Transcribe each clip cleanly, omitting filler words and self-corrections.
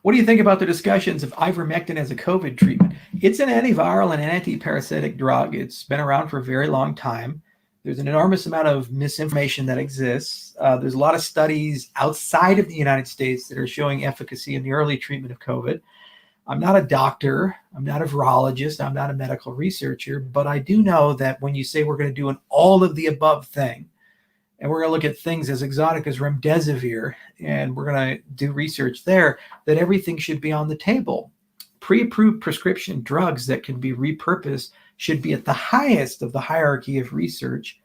What do you think about the discussions of ivermectin as a COVID treatment? It's an antiviral and an antiparasitic drug. It's been around for a very long time. There's an enormous amount of misinformation that exists. There's a lot of studies outside of the United States that are showing efficacy in the early treatment of COVID. I'm not a doctor. I'm not a virologist. I'm not a medical researcher, but I do know that when you say we're going to do an all of the above thing, and we're going to look at things as exotic as remdesivir, and we're going to do research there, that everything should be on the table. Pre-approved prescription drugs that can be repurposed should be at the highest of the hierarchy of research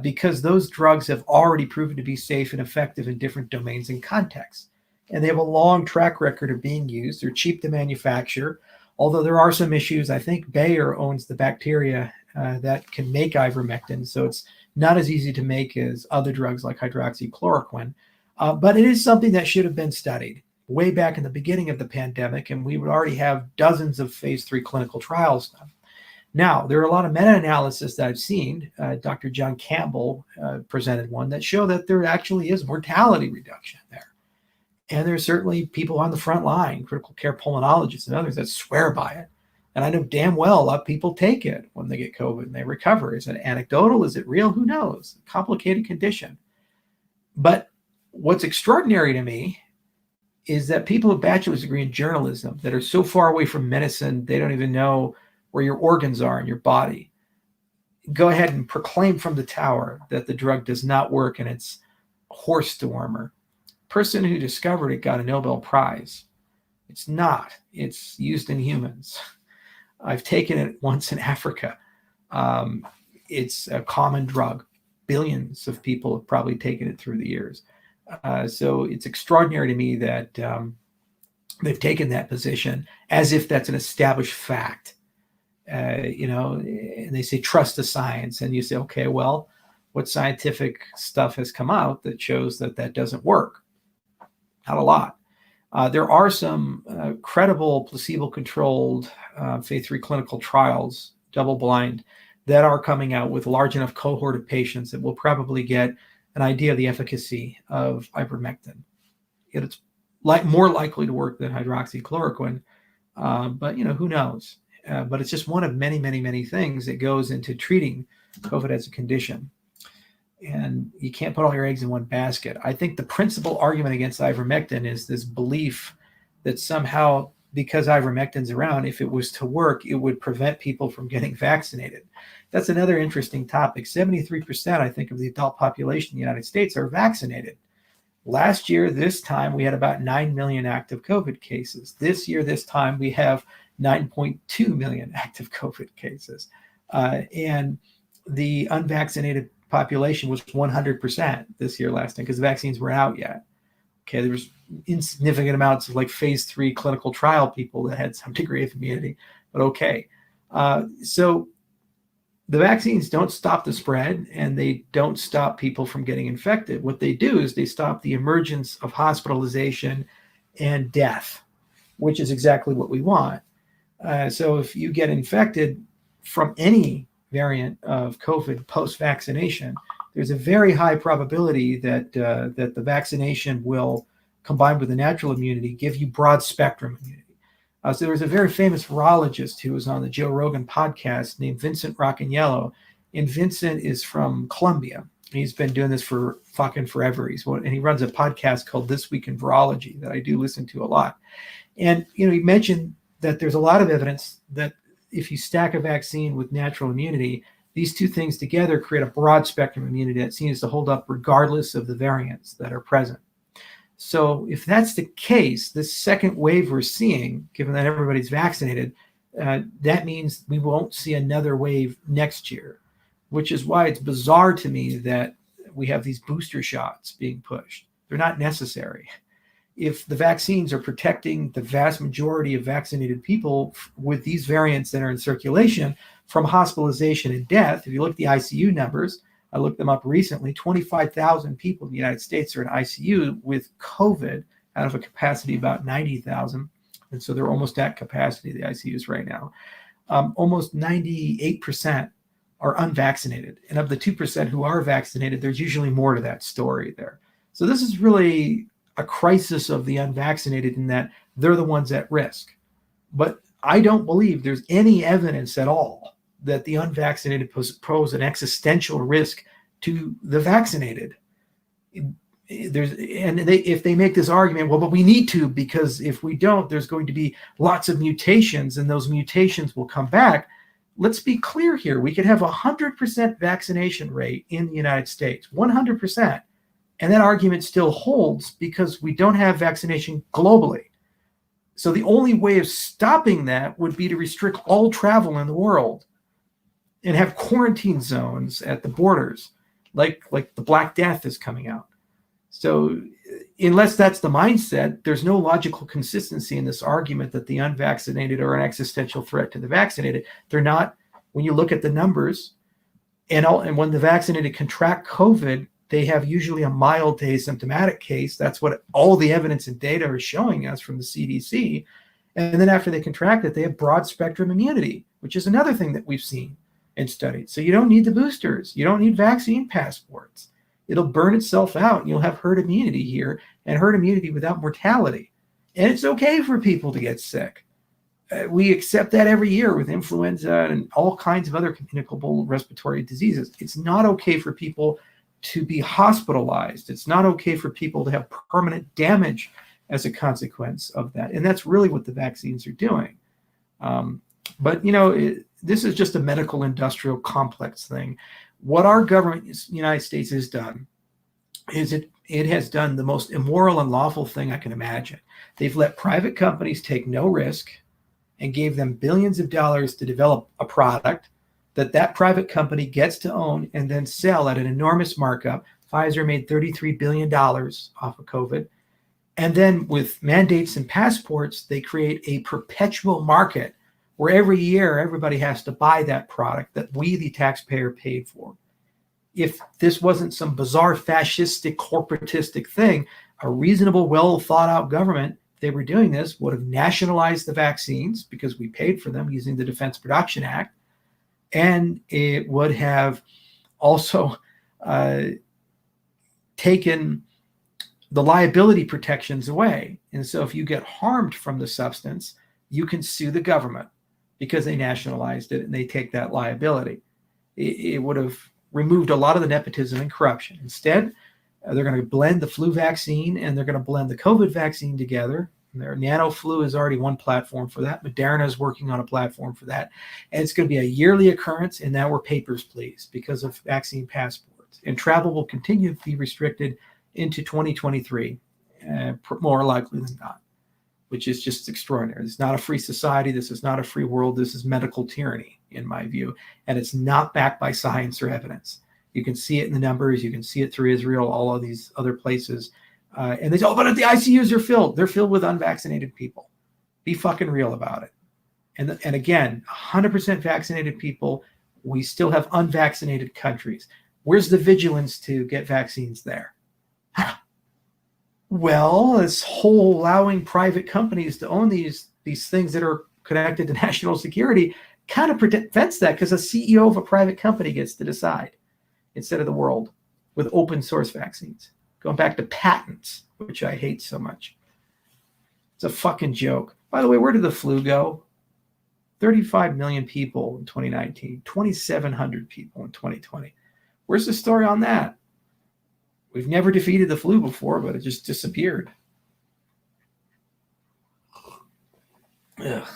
because those drugs have already proven to be safe and effective in different domains and contexts. And they have a long track record of being used. They're cheap to manufacture, although there are some issues. I think Bayer owns the bacteria that can make ivermectin, so it's not as easy to make as other drugs like hydroxychloroquine. But it is something that should have been studied way back in the beginning of the pandemic, and we would already have dozens of phase 3 clinical trials done. Now, there are a lot of meta-analysis that I've seen. Dr. John Campbell presented one that showed that there actually is mortality reduction there. And there's certainly people on the front line, critical care pulmonologists and others that swear by it. And I know damn well a lot of people take it when they get COVID and they recover. Is it anecdotal? Is it real? Who knows? Complicated condition. But what's extraordinary to me is that people with bachelor's degree in journalism that are so far away from medicine, they don't even know where your organs are in your body, go ahead and proclaim from the tower that the drug does not work and it's horse dewormer. Person who discovered it got a Nobel Prize. It's not. It's used in humans. I've taken it once in Africa. It's a common drug. Billions of people have probably taken it through the years. So it's extraordinary to me that they've taken that position as if that's an established fact. And they say, trust the science. And you say, okay, well, what scientific stuff has come out that shows that that doesn't work? Not a lot. There are some credible placebo-controlled phase 3 clinical trials, double-blind, that are coming out with a large enough cohort of patients that will probably get an idea of the efficacy of ivermectin. It's more likely to work than hydroxychloroquine, but who knows? But it's just one of many, many, many things that goes into treating COVID as a condition. And you can't put all your eggs in one basket. I think the principal argument against ivermectin is this belief that somehow, because ivermectin's around, if it was to work, it would prevent people from getting vaccinated. That's another interesting topic. 73%, I think, of the adult population in the United States are vaccinated. Last year, this time, we had about 9 million active COVID cases. This year, this time, we have 9.2 million active COVID cases. And the unvaccinated population was 100% this year last time because the vaccines weren't out yet. Okay, there was insignificant amounts of like phase 3 clinical trial people that had some degree of immunity, but okay. So the vaccines don't stop the spread and they don't stop people from getting infected. What they do is they stop the emergence of hospitalization and death, which is exactly what we want. So if you get infected from any variant of COVID post-vaccination, there's a very high probability that that the vaccination will, combined with the natural immunity, give you broad spectrum immunity. So there was a very famous virologist who was on the Joe Rogan podcast named Vincent Rocaniello, and Vincent is from Colombia. He's been doing this for fucking forever. And he runs a podcast called This Week in Virology that I do listen to a lot. And he mentioned that there's a lot of evidence that if you stack a vaccine with natural immunity, these two things together create a broad spectrum immunity that seems to hold up regardless of the variants that are present. So if that's the case, this second wave we're seeing, given that everybody's vaccinated, that means we won't see another wave next year, which is why it's bizarre to me that we have these booster shots being pushed. They're not necessary. If the vaccines are protecting the vast majority of vaccinated people with these variants that are in circulation from hospitalization and death, if you look at the ICU numbers, I looked them up recently, 25,000 people in the United States are in ICU with COVID out of a capacity of about 90,000. And so they're almost at capacity, the ICUs right now. Almost 98% are unvaccinated. And of the 2% who are vaccinated, there's usually more to that story there. So this is really a crisis of the unvaccinated in that they're the ones at risk. But I don't believe there's any evidence at all that the unvaccinated pose an existential risk to the vaccinated. If they make this argument, well, but we need to, because if we don't, there's going to be lots of mutations and those mutations will come back. Let's be clear here. We could have 100% vaccination rate in the United States, 100%. And that argument still holds because we don't have vaccination globally. So the only way of stopping that would be to restrict all travel in the world and have quarantine zones at the borders, like the Black Death is coming out. So unless that's the mindset, there's no logical consistency in this argument that the unvaccinated are an existential threat to the vaccinated. They're not. When you look at the numbers, and when the vaccinated contract COVID, they have usually a mild to asymptomatic case. That's what all the evidence and data are showing us from the CDC. And then after they contract it, they have broad spectrum immunity, which is another thing that we've seen and studied. So you don't need the boosters. You don't need vaccine passports. It'll burn itself out and you'll have herd immunity here, and herd immunity without mortality. And it's okay for people to get sick. We accept that every year with influenza and all kinds of other communicable respiratory diseases. It's not okay for people to be hospitalized. It's not okay for people to have permanent damage as a consequence of that. And that's really what the vaccines are doing. But, this is just a medical industrial complex thing. What our government in the United States has done is it has done the most immoral and lawful thing I can imagine. They've let private companies take no risk and gave them billions of dollars to develop a product that private company gets to own and then sell at an enormous markup. Pfizer made $33 billion off of COVID. And then with mandates and passports, they create a perpetual market where every year everybody has to buy that product that we, the taxpayer, paid for. If this wasn't some bizarre fascistic, corporatistic thing, a reasonable, well thought out government, if they were doing this, would have nationalized the vaccines because we paid for them using the Defense Production Act. And it would have also taken the liability protections away. And so if you get harmed from the substance, you can sue the government because they nationalized it and they take that liability. It would have removed a lot of the nepotism and corruption. Instead, they're going to blend the flu vaccine and they're going to blend the COVID vaccine together. Their NanoFlu is already one platform for that. Moderna is working on a platform for that. And it's going to be a yearly occurrence. And now we're papers, please, because of vaccine passports. And travel will continue to be restricted into 2023, more likely than not, which is just extraordinary. It's not a free society. This is not a free world. This is medical tyranny, in my view. And it's not backed by science or evidence. You can see it in the numbers. You can see it through Israel, all of these other places. And they say, oh, but the ICUs are filled. They're filled with unvaccinated people. Be fucking real about it. And again, 100% vaccinated people, we still have unvaccinated countries. Where's the vigilance to get vaccines there? Well, this whole allowing private companies to own these things that are connected to national security kind of prevents that, because a CEO of a private company gets to decide instead of the world with open source vaccines. Going back to patents, which I hate so much. It's a fucking joke. By the way, where did the flu go? 35 million people in 2019, 2,700 people in 2020. Where's the story on that? We've never defeated the flu before, but it just disappeared. Ugh.